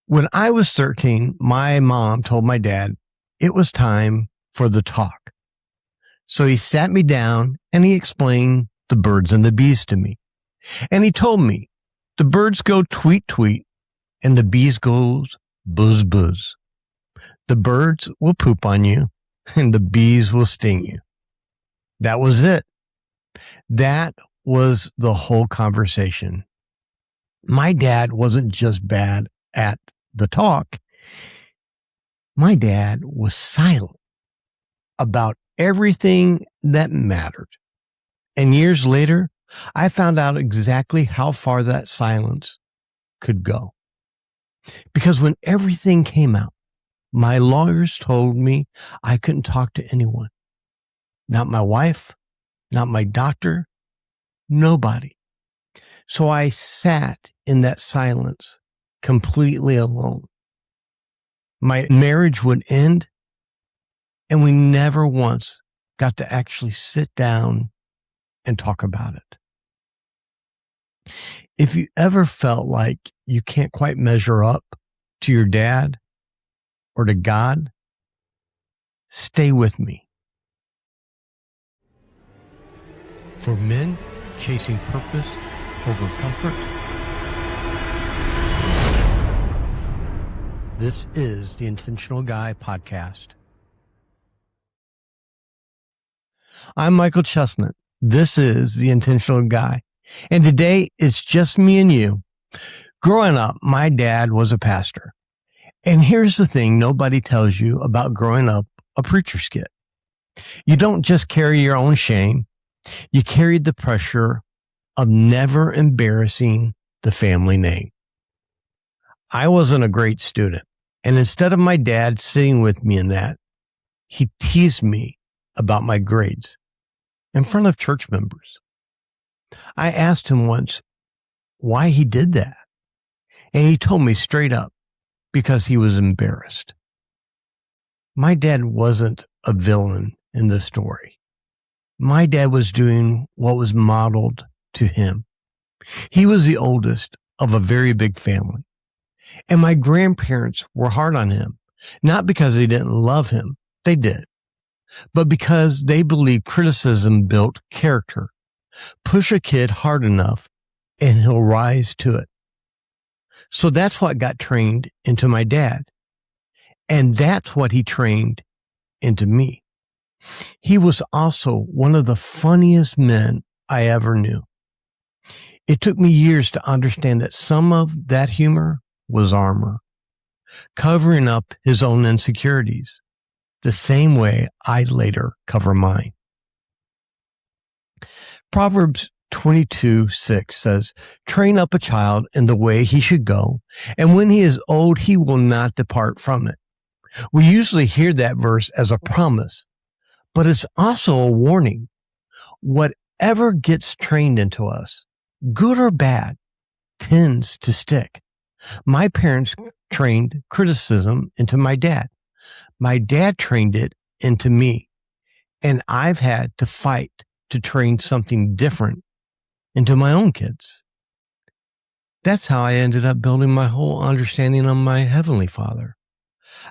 When I was 13, my mom told my dad it was time for the talk. So he sat me down and he explained the birds and the bees to me. And he told me the birds go tweet, tweet, and the bees goes buzz, buzz. The birds will poop on you and the bees will sting you. That was it. That was the whole conversation. My dad wasn't just bad at the talk. My dad was silent about everything that mattered. And years later, I found out exactly how far that silence could go. Because when everything came out, my lawyers told me I couldn't talk to anyone. Not my wife, not my doctor, nobody. So I sat in that silence completely alone. My marriage would end, and we never once got to actually sit down and talk about it. If you ever felt like you can't quite measure up to your dad or to God, stay with me. For men chasing purpose over comfort, this is the Intentional Guy podcast. I'm Michael Chestnut. This is the Intentional Guy. And today it's just me and you. Growing up, my dad was a pastor. And here's the thing nobody tells you about growing up a preacher's kid. You don't just carry your own shame. You carried the pressure of never embarrassing the family name. I wasn't a great student. And instead of my dad sitting with me in that, he teased me about my grades in front of church members. I asked him once why he did that. And he told me straight up, because he was embarrassed. My dad wasn't a villain in this story. My dad was doing what was modeled to him. He was the oldest of a very big family. And my grandparents were hard on him, not because they didn't love him, they did, but because they believed criticism built character. Push a kid hard enough and he'll rise to it. So that's what got trained into my dad. And that's what he trained into me. He was also one of the funniest men I ever knew. It took me years to understand that some of that humor was armor, covering up his own insecurities, the same way I'd later cover mine. Proverbs 22:6 says, "Train up a child in the way he should go, and when he is old, he will not depart from it." We usually hear that verse as a promise, but it's also a warning. Whatever gets trained into us, good or bad, tends to stick. My parents trained criticism into my dad. My dad trained it into me, and I've had to fight to train something different into my own kids. That's how I ended up building my whole understanding of my Heavenly Father,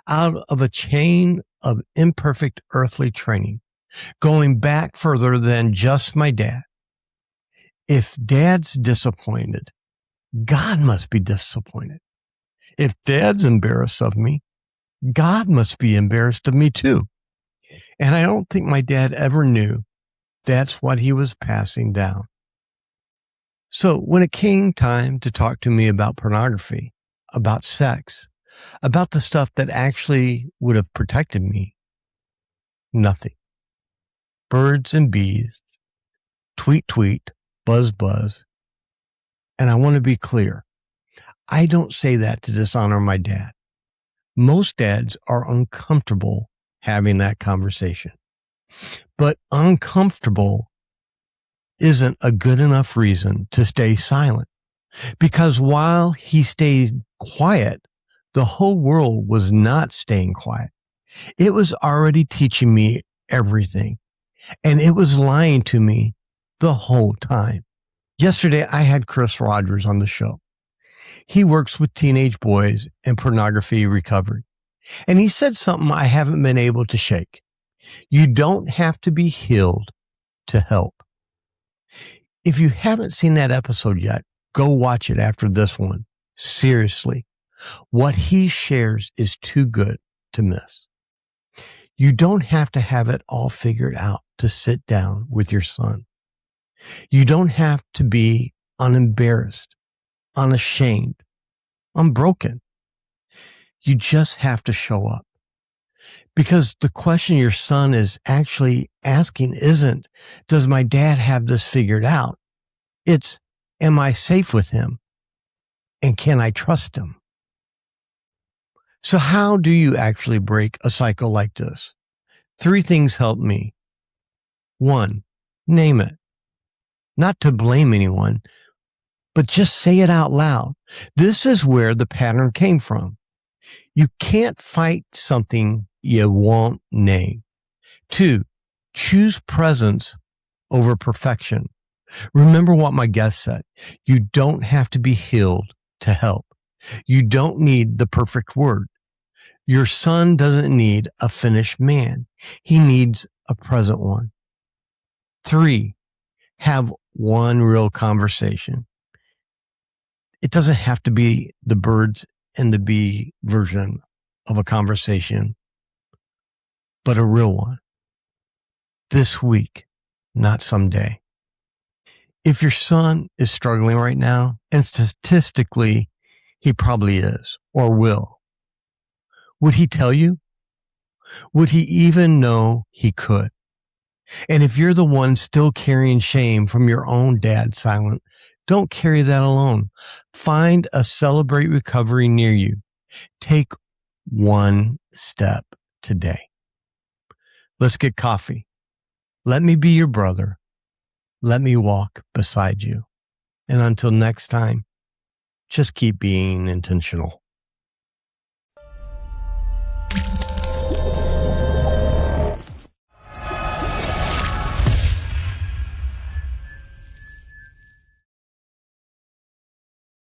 out of a chain of imperfect earthly training, going back further than just my dad. If Dad's disappointed, God must be disappointed. If Dad's embarrassed of me, God must be embarrassed of me too. And I don't think my dad ever knew that's what he was passing down. So when it came time to talk to me about pornography, about sex, about the stuff that actually would have protected me, nothing. Birds and bees, tweet, tweet, buzz, buzz. And I want to be clear. I don't say that to dishonor my dad. Most dads are uncomfortable having that conversation. But uncomfortable isn't a good enough reason to stay silent. Because while he stayed quiet, the whole world was not staying quiet. It was already teaching me everything. And it was lying to me the whole time. Yesterday, I had Chris Rogers on the show. He works with teenage boys in pornography recovery. And he said something I haven't been able to shake. You don't have to be healed to help. If you haven't seen that episode yet, go watch it after this one. Seriously, what he shares is too good to miss. You don't have to have it all figured out to sit down with your son. You don't have to be unembarrassed, unashamed, unbroken. You just have to show up. Because the question your son is actually asking isn't, does my dad have this figured out? It's, am I safe with him? And can I trust him? So how do you actually break a cycle like this? 3 things help me. 1, name it. Not to blame anyone, but just say it out loud. This is where the pattern came from. You can't fight something you won't name. 2, choose presence over perfection. Remember what my guest said. You don't have to be healed to help. You don't need the perfect word. Your son doesn't need a finished man. He needs a present one. 3, have one real conversation. It doesn't have to be the birds and the bee version of a conversation, but a real one. This week, not someday. If your son is struggling right now, and statistically, he probably is or will, would he tell you? Would he even know he could? And if you're the one still carrying shame from your own dad silent, don't carry that alone. Find a Celebrate Recovery near you. Take one step today. Let's get coffee. Let me be your brother. Let me walk beside you. And until next time, just keep being intentional.